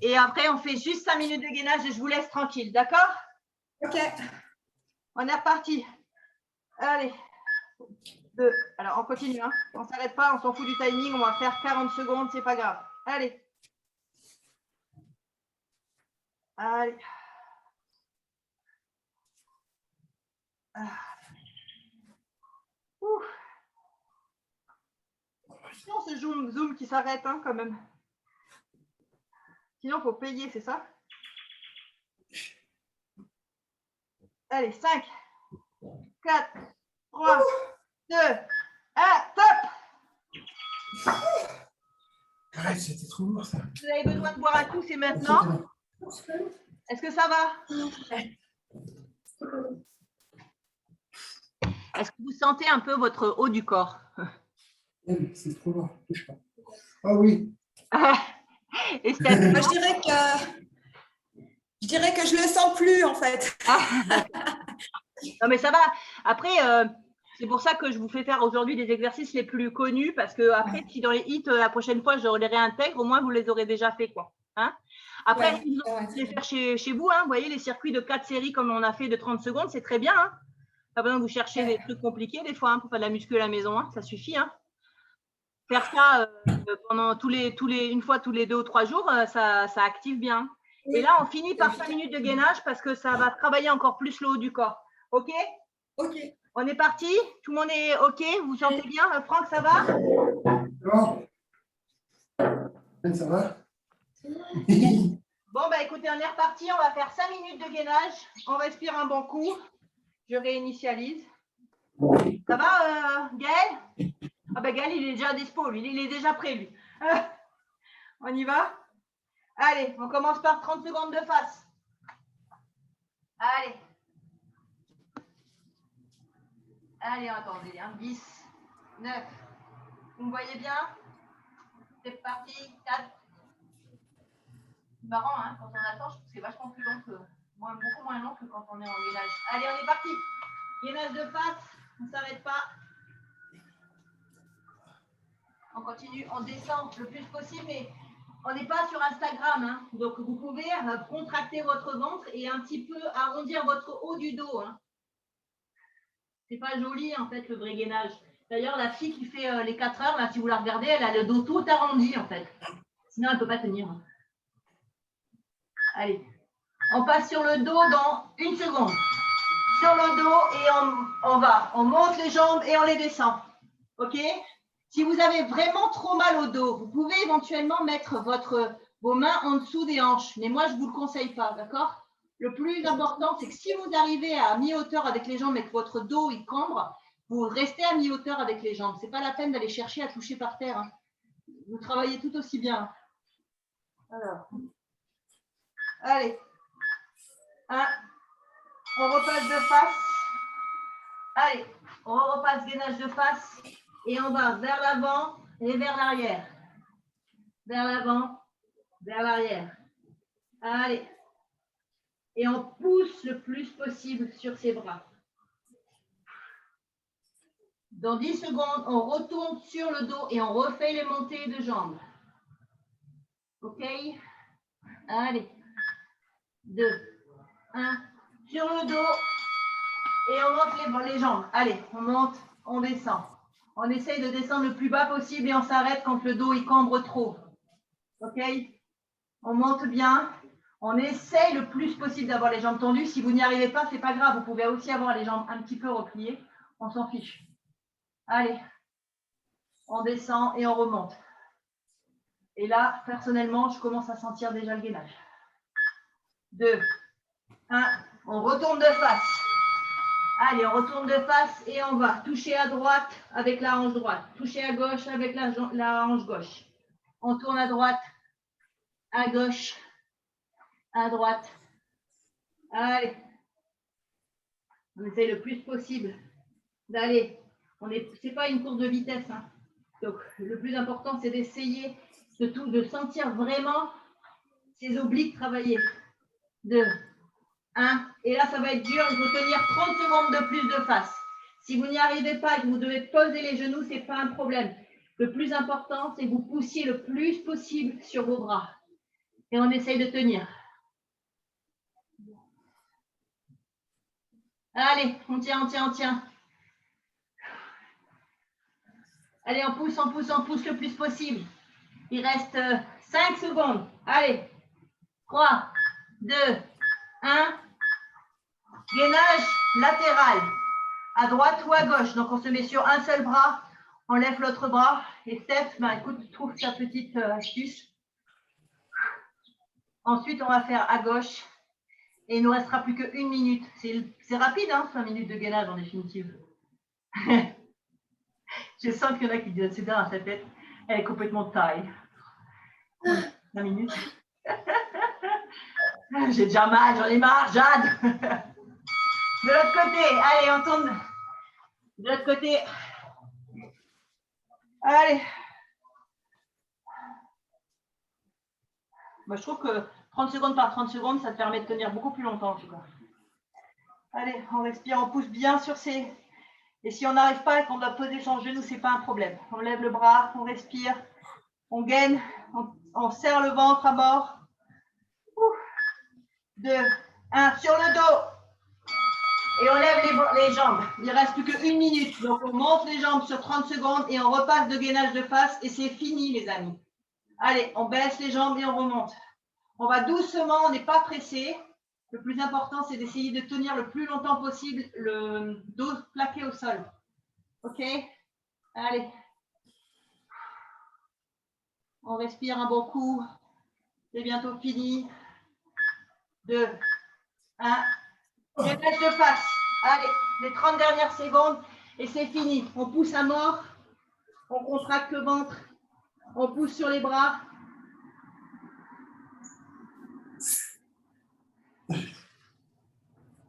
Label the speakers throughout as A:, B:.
A: Et après, on fait juste 5 minutes de gainage et je vous laisse tranquille. D'accord?
B: Ok.
A: On est reparti. Allez. 2. Alors, on continue. Hein. On ne s'arrête pas. On s'en fout du timing. On va faire 40 secondes. C'est pas grave. Allez. Allez. Sinon, c'est Zoom qui s'arrête hein, quand même. Sinon, il faut payer, c'est ça? Allez, 5, 4, 3, 2, 1, top!
C: Arrête, c'était trop lourd ça.
A: Vous avez besoin de boire un coup, c'est maintenant. Est-ce que ça va? Est-ce que vous sentez un peu votre haut du corps?
C: C'est trop lourd, touche pas. Ah oui.
A: Et moi,
B: je dirais que je le sens plus en fait.
A: Non mais ça va. Après, c'est pour ça que je vous fais faire aujourd'hui des exercices les plus connus parce que après, si dans les hits la prochaine fois je les réintègre, au moins vous les aurez déjà fait quoi. Hein, après, vous les faire chez vous. Hein, vous voyez les circuits de 4 séries comme on a fait de 30 secondes, c'est très bien. Hein, pas besoin de vous chercher des trucs compliqués des fois hein, pour faire de la muscu à la maison. Hein, ça suffit. Hein. Faire ça pendant une fois tous les 2 ou 3 jours, ça active bien. Et là, on finit par 5 minutes de gainage parce que ça va travailler encore plus le haut du corps. OK?
B: Ok.
A: On est parti? Tout le monde est OK? Vous vous sentez bien? Franck, ça va?
C: Bon. Ça va?
A: Bon, bah écoutez, on est reparti. On va faire 5 minutes de gainage. On respire un bon coup. Je réinitialise. Ça va, Gaël? Ah ben Gaël, il est déjà dispo, lui. Il est déjà prêt, lui. On y va? Allez, on commence par 30 secondes de face. Allez. Allez, attendez. Hein. 10, 9. Vous me voyez bien? C'est parti. 4. C'est marrant, hein, quand on attend, je trouve que c'est vachement plus long que, beaucoup moins long que quand on est en gainage. Allez, on est parti. Gainage de face, on ne s'arrête pas. On continue, on descend le plus possible, mais on n'est pas sur Instagram. Hein, donc, vous pouvez contracter votre ventre et un petit peu arrondir votre haut du dos. Hein. C'est pas joli, en fait, le vrai gainage. D'ailleurs, la fille qui fait les 4 heures, là, si vous la regardez, elle a le dos tout arrondi, en fait. Sinon, elle ne peut pas tenir. Allez, on passe sur le dos dans 1 seconde. Sur le dos et on monte les jambes et on les descend. OK? Si vous avez vraiment trop mal au dos, vous pouvez éventuellement mettre vos mains en dessous des hanches. Mais moi, je ne vous le conseille pas, d'accord? Le plus important, c'est que si vous arrivez à mi-hauteur avec les jambes et que votre dos il cambre, vous restez à mi-hauteur avec les jambes. Ce n'est pas la peine d'aller chercher à toucher par terre. Hein. Vous travaillez tout aussi bien. Alors. Allez. 1. On repasse de face. Allez, on repasse gainage de face. Et on va vers l'avant et vers l'arrière. Vers l'avant, vers l'arrière. Allez. Et on pousse le plus possible sur ses bras. Dans 10 secondes, on retourne sur le dos et on refait les montées de jambes. OK? Allez. 2, 1. Sur le dos. Et on monte les jambes. Allez, on monte, on descend. On essaye de descendre le plus bas possible et on s'arrête quand le dos il cambre trop. OK? On monte bien. On essaye le plus possible d'avoir les jambes tendues. Si vous n'y arrivez pas, ce n'est pas grave. Vous pouvez aussi avoir les jambes un petit peu repliées. On s'en fiche. Allez. On descend et on remonte. Et là, personnellement, je commence à sentir déjà le gainage. 2, 1. On retourne de face. Allez, on retourne de face et on va toucher à droite avec la hanche droite. Toucher à gauche avec la hanche gauche. On tourne à droite, à gauche, à droite. Allez. On essaye le plus possible d'aller. Ce n'est pas une course de vitesse. Hein. Donc, le plus important, c'est d'essayer de sentir vraiment ces obliques travailler. 2, 1. Et là, ça va être dur. Il faut tenir 30 secondes de plus de face. Si vous n'y arrivez pas et que vous devez poser les genoux, ce n'est pas un problème. Le plus important, c'est que vous poussiez le plus possible sur vos bras. Et on essaye de tenir. Allez, on tient, on tient, on tient. Allez, on pousse le plus possible. Il reste 5 secondes. Allez, 3, 2, 1. Gainage latéral, à droite ou à gauche. Donc, on se met sur un seul bras, on lève l'autre bras. Et Steph, ben, écoute, trouve ta petite astuce. Ensuite, on va faire à gauche. Et il ne nous restera plus qu'une minute. C'est rapide, hein, 5 minutes de gainage en définitive. Je sens qu'il y en a qui disent, c'est dans sa tête. Elle est complètement taille. 5 minutes. J'ai déjà mal, j'en ai marre, Jade. De l'autre côté, allez, on tourne. De l'autre côté. Allez. Moi, je trouve que 30 secondes par 30 secondes, ça te permet de tenir beaucoup plus longtemps en tout cas. Allez, on respire, on pousse bien sur ces... Et si on n'arrive pas et qu'on doit poser son genou, ce n'est pas un problème. On lève le bras, on respire, on gaine, on serre le ventre à bord. 2, 1, sur le dos. Et on lève les jambes. Il ne reste plus qu'une minute. Donc, on monte les jambes sur 30 secondes et on repasse de gainage de face. Et c'est fini, les amis. Allez, on baisse les jambes et on remonte. On va doucement, on n'est pas pressé. Le plus important, c'est d'essayer de tenir le plus longtemps possible le dos plaqué au sol. OK? Allez. On respire un bon coup. C'est bientôt fini. 2, 1. Gainage de face. Allez, les 30 dernières secondes et c'est fini. On pousse à mort. On contracte le ventre. On pousse sur les bras.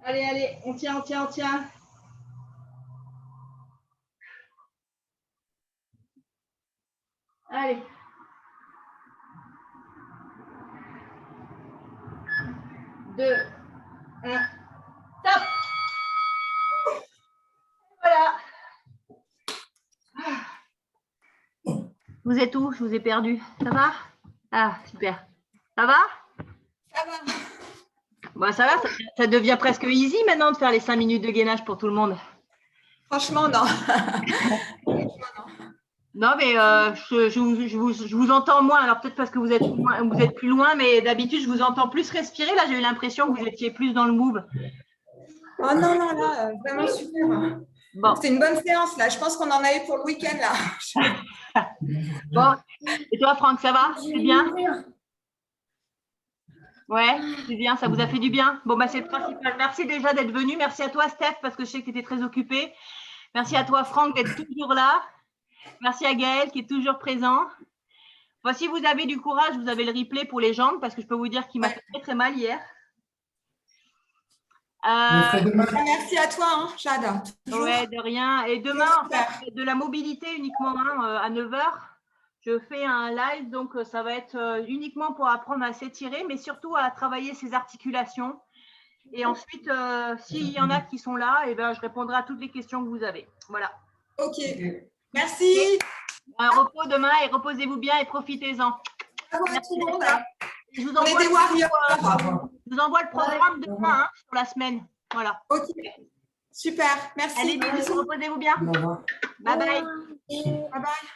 A: Allez, allez, on tient, on tient, on tient. Allez. Deux, un. Top. Voilà. Vous êtes où? Je vous ai perdu. Ça va? Ah, super. Ça va?
B: Ça va.
A: Bon, ça va, ça devient presque easy maintenant de faire les 5 minutes de gainage pour tout le monde.
B: Franchement, non.
A: Non, mais je vous entends moins. Alors peut-être parce que vous êtes plus loin, mais d'habitude, je vous entends plus respirer. Là, j'ai eu l'impression que vous étiez plus dans le move.
B: Oh non, non, là, vraiment super. Bon. C'est une bonne séance, là. Je pense qu'on en a eu pour le week-end, là.
A: Bon. Et toi, Franck, ça va? C'est bien? Ouais, c'est bien, ça vous a fait du bien. Bon, bah, c'est le principal. Merci déjà d'être venu. Merci à toi, Steph, parce que je sais que tu étais très occupé. Merci à toi, Franck, d'être toujours là. Merci à Gaël, qui est toujours présent. Bon, si vous avez du courage, vous avez le replay pour les jambes, parce que je peux vous dire qu'il m'a fait très, très mal hier.
B: Merci à toi, hein, Jade.
A: Ouais, de rien. Et demain, en fait, de la mobilité uniquement à 9 h. Je fais un live, donc ça va être uniquement pour apprendre à s'étirer, mais surtout à travailler ses articulations. Et ensuite, s'il y en a qui sont là, eh ben, je répondrai à toutes les questions que vous avez. Voilà.
B: OK. Merci.
A: Un repos demain et reposez-vous bien et profitez-en.
B: Merci beaucoup.
A: Je vous envoie le programme demain sur la semaine. Voilà.
B: OK. Super. Merci.
A: Allez, bisous, reposez-vous bien.
C: Au revoir.
A: Bye bye.
B: Bye bye.